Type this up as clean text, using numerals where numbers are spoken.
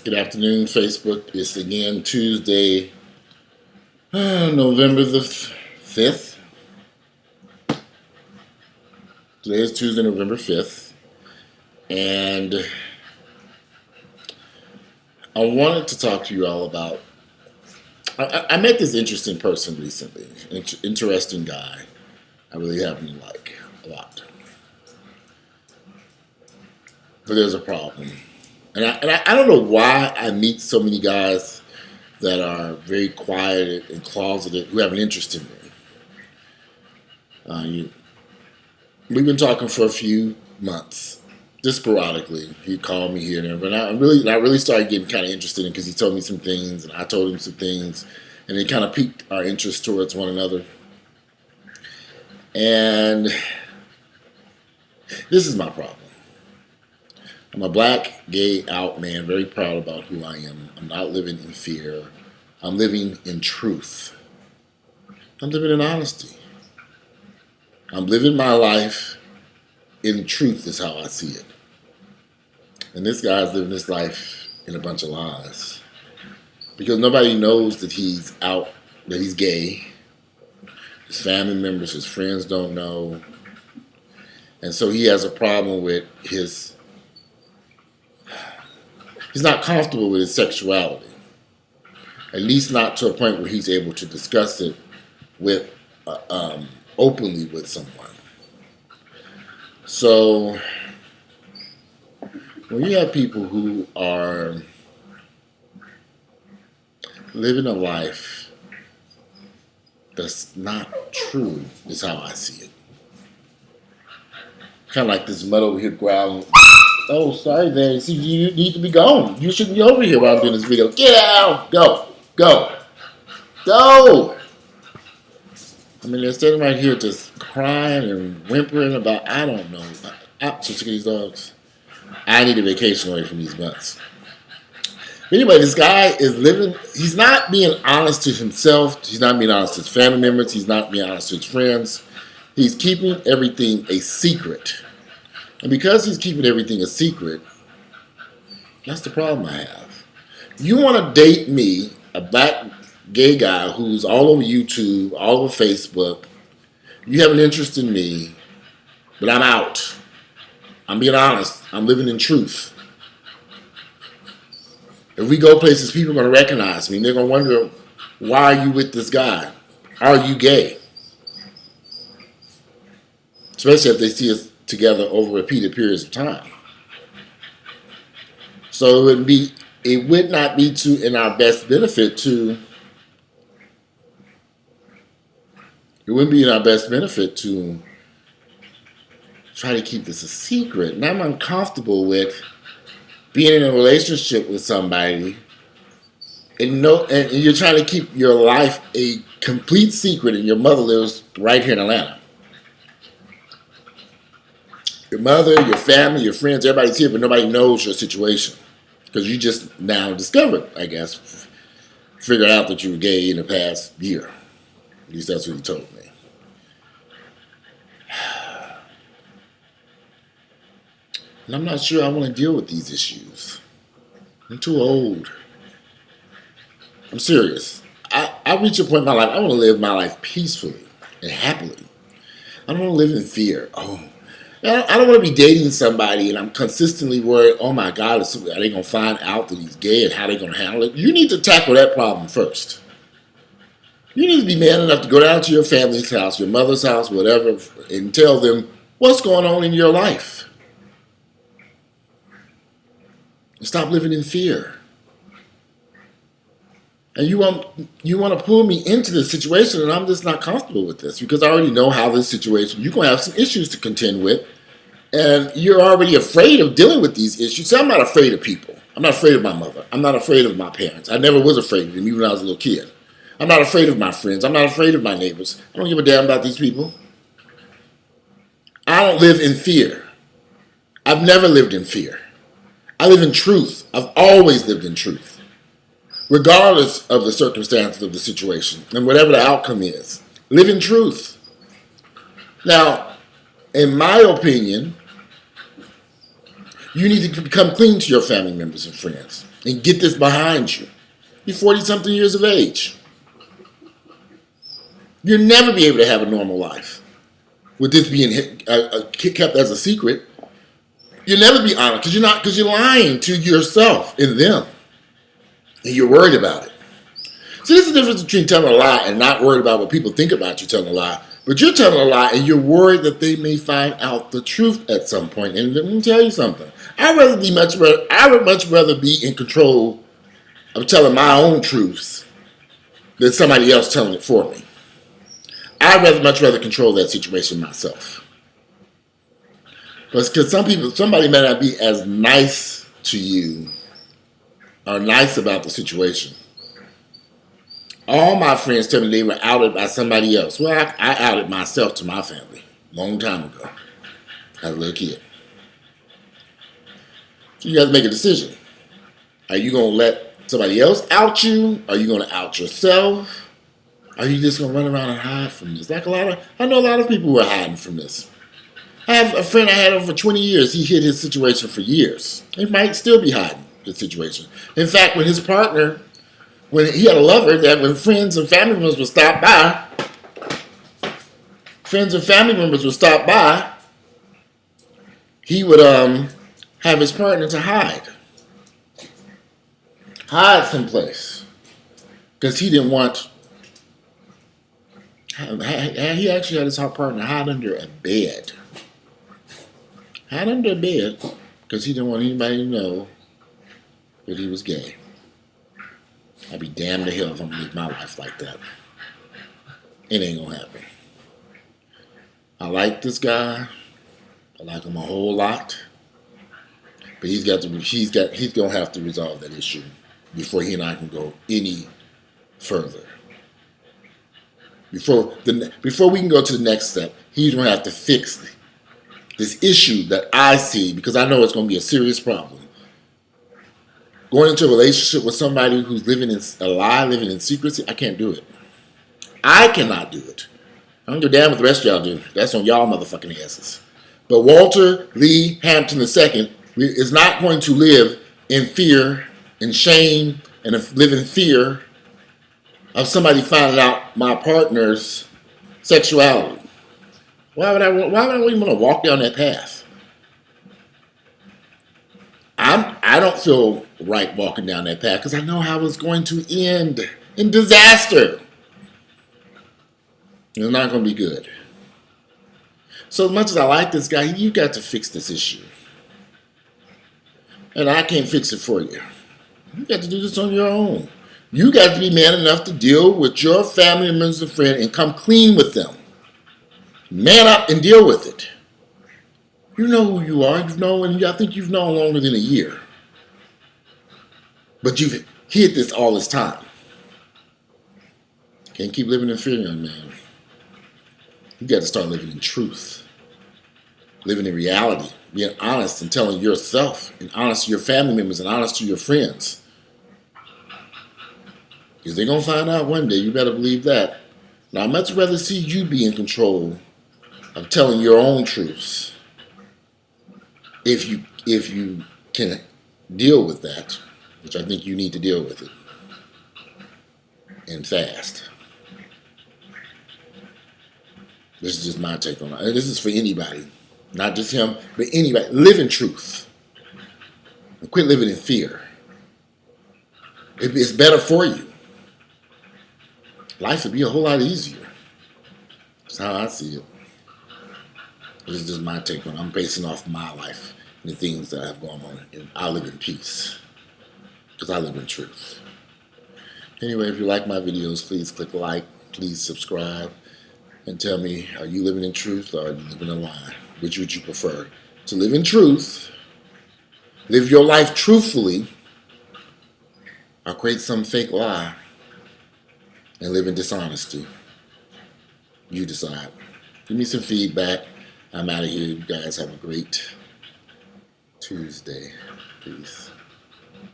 Good afternoon, Facebook. It's again Tuesday, November the 5th. Today is Tuesday, November 5th. And I wanted to talk to you all about. I met this interesting person recently, interesting guy. I really happen to like a lot. But there's a problem. And I don't know why I meet so many guys that are very quiet and closeted who have an interest in me. We've been talking for a few months, just sporadically. He called me here and there, but I really started getting kind of interested in because he told me some things and I told him some things, and it kind of piqued our interest towards one another. And this is my problem. I'm a black, gay, out man, very proud about who I am. I'm not living in fear. I'm living in truth. I'm living in honesty. I'm living my life in truth is how I see it. And this guy's living his life in a bunch of lies. Because nobody knows that he's out, that he's gay. His family members, his friends don't know. And so he has a problem with he's not comfortable with his sexuality. At least not to a point where he's able to discuss it with openly with someone. So when you have people who are living a life that's not true, is how I see it. Kind of like this mud over here growling. Oh, sorry, man. See, you need to be gone. You shouldn't be over here while I'm doing this video. Get out. Go. Go. Go. I mean, they're standing right here just crying and whimpering about, I don't know. I'm so sick of these dogs. I need a vacation away from these butts. Anyway, this guy is living, he's not being honest to himself. He's not being honest to his family members. He's not being honest to his friends. He's keeping everything a secret. And because he's keeping everything a secret, that's the problem I have. You want to date me, a black gay guy who's all over YouTube, all over Facebook. You have an interest in me, but I'm out. I'm being honest. I'm living in truth. If we go places, people are going to recognize me. And they're going to wonder, why are you with this guy? Are you gay? Especially if they see us together over repeated periods of time. So it would not be in our best benefit to try to keep this a secret. And I'm uncomfortable with being in a relationship with somebody and you're trying to keep your life a complete secret, and your mother lives right here in Atlanta. Your mother, your family, your friends, everybody's here, but nobody knows your situation. Because you just now discovered, I guess, figured out that you were gay in the past year. At least that's what he told me. And I'm not sure I want to deal with these issues. I'm too old. I'm serious. I reach a point in my life, I want to live my life peacefully and happily. I don't want to live in fear. I don't want to be dating somebody and I'm consistently worried, oh my God, are they going to find out that he's gay and how they going to handle it? You need to tackle that problem first. You need to be man enough to go down to your family's house, your mother's house, whatever, and tell them what's going on in your life. And stop living in fear. And you want to pull me into this situation, and I'm just not comfortable with this because I already know how this situation, you're going to have some issues to contend with, and you're already afraid of dealing with these issues. So I'm not afraid of people. I'm not afraid of my mother. I'm not afraid of my parents. I never was afraid of them, even when I was a little kid. I'm not afraid of my friends. I'm not afraid of my neighbors. I don't give a damn about these people. I don't live in fear. I've never lived in fear. I live in truth. I've always lived in truth. Regardless of the circumstances of the situation and whatever the outcome is. Live in truth. Now, in my opinion, you need to become clean to your family members and friends. and get this behind you. You're 40-something years of age. You'll never be able to have a normal life with this being kept as a secret. You'll never be honest because you're lying to yourself and them, and you're worried about it. See, there's a difference between telling a lie and not worried about what people think about you telling a lie. But you're telling a lie and you're worried that they may find out the truth at some point. And let me tell you something. I would much rather be in control of telling my own truths than somebody else telling it for me. I'd much rather control that situation myself. Because somebody may not be as nice to you or nice about the situation. All my friends tell me they were outed by somebody else. Well, I outed myself to my family a long time ago as a little kid. So you have to make a decision. Are you going to let somebody else out you? Are you going to out yourself? Are you just going to run around and hide from this? I know a lot of people who are hiding from this. I have a friend I had over 20 years. He hid his situation for years. He might still be hiding his situation. In fact, when he had a lover that when friends and family members would stop by, he would have his partner to hide someplace because he didn't want. He actually had his partner hide under a bed. Hide under a bed because he didn't want anybody to know that he was gay. I'd be damned to hell if I'm going to live my life like that. It ain't going to happen. I like this guy. I like him a whole lot. But he's going to have to resolve that issue before he and I can go any further. Before we can go to the next step, he's going to have to fix this issue that I see because I know it's going to be a serious problem. Going into a relationship with somebody who's living in a lie, living in secrecy, I can't do it. I cannot do it. I don't give a damn what the rest of y'all do. That's on y'all motherfucking asses. But Walter Lee Hampton II is not going to live in fear and shame and live in fear of somebody finding out my partner's sexuality. Why would I even want to walk down that path? I don't feel right walking down that path because I know how it's going to end in disaster. It's not going to be good. So as much as I like this guy, you got to fix this issue. And I can't fix it for you. You got to do this on your own. You got to be man enough to deal with your family members and friends and come clean with them. Man up and deal with it. You know who you are. I think you've known longer than a year. But you've hid this all this time. Can't keep living in fear, young man. You got to start living in truth. Living in reality. Being honest and telling yourself and honest to your family members and honest to your friends. Because they're going to find out one day. You better believe that. Now, I'd much rather see you be in control of telling your own truths. If you can deal with that, which I think you need to deal with it, and fast. This is just my take on it. And this is for anybody, not just him, but anybody. Live in truth. And quit living in fear. It's better for you. Life would be a whole lot easier. That's how I see it. This is just my take on it. I'm basing off my life and the things that I have going on. And I live in peace. Because I live in truth. Anyway, if you like my videos, please click like. Please subscribe. And tell me, are you living in truth or are you living a lie? Which would you prefer? To live in truth, live your life truthfully, or create some fake lie and live in dishonesty? You decide. Give me some feedback. I'm out of here. You guys have a great Tuesday. Peace.